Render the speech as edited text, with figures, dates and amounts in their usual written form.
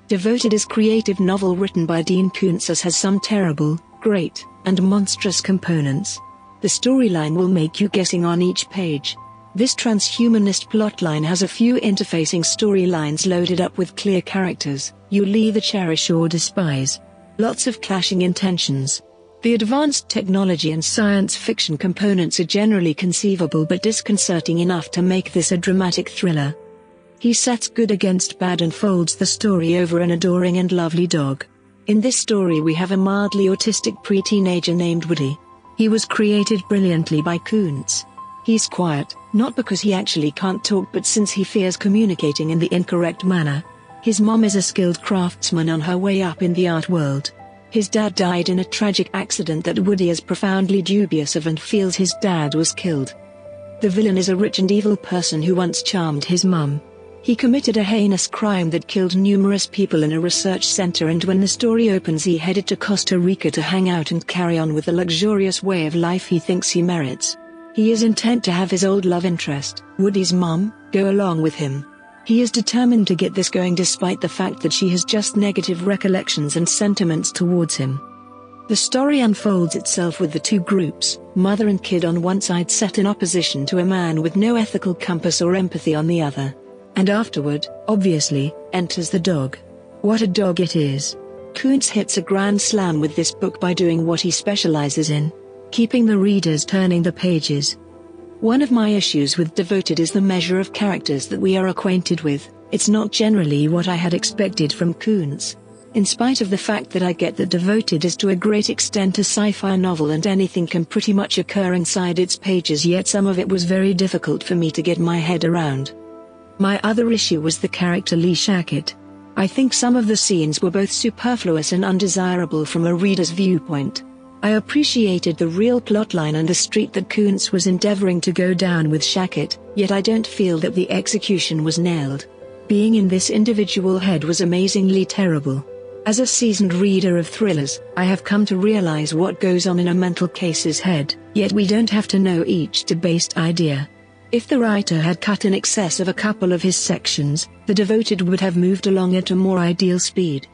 Devoted is creative novel written by Dean Koontz has some terrible, great, and monstrous components. The storyline will make you guessing on each page. This transhumanist plotline has a few interfacing storylines loaded up with clear characters you'll either cherish or despise. Lots of clashing intentions. The advanced technology and science fiction components are generally conceivable but disconcerting enough to make this a dramatic thriller. He sets good against bad and folds the story over an adoring and lovely dog. In this story we have a mildly autistic pre-teenager named Woody. He was created brilliantly by Koontz. He's quiet, not because he actually can't talk but since he fears communicating in the incorrect manner. His mom is a skilled craftsman on her way up in the art world. His dad died in a tragic accident that Woody is profoundly dubious of and feels his dad was killed. The villain is a rich and evil person who once charmed his mum. He committed a heinous crime that killed numerous people in a research center, and when the story opens he headed to Costa Rica to hang out and carry on with the luxurious way of life he thinks he merits. He is intent to have his old love interest, Woody's mum, go along with him. He is determined to get this going despite the fact that she has just negative recollections and sentiments towards him. The story unfolds itself with the two groups, mother and kid on one side set in opposition to a man with no ethical compass or empathy on the other. And afterward, obviously, enters the dog. What a dog it is. Koontz hits a grand slam with this book by doing what he specializes in: keeping the readers turning the pages. One of my issues with Devoted is the measure of characters that we are acquainted with. It's not generally what I had expected from Koontz. In spite of the fact that I get that Devoted is to a great extent a sci-fi novel and anything can pretty much occur inside its pages, yet some of it was very difficult for me to get my head around. My other issue was the character Lee Shackett. I think some of the scenes were both superfluous and undesirable from a reader's viewpoint. I appreciated the real plotline and the street that Koontz was endeavoring to go down with Shackett, yet I don't feel that the execution was nailed. Being in this individual head was amazingly terrible. As a seasoned reader of thrillers, I have come to realize what goes on in a mental case's head, yet we don't have to know each debased idea. If the writer had cut in excess of a couple of his sections, the Devoted would have moved along at a more ideal speed.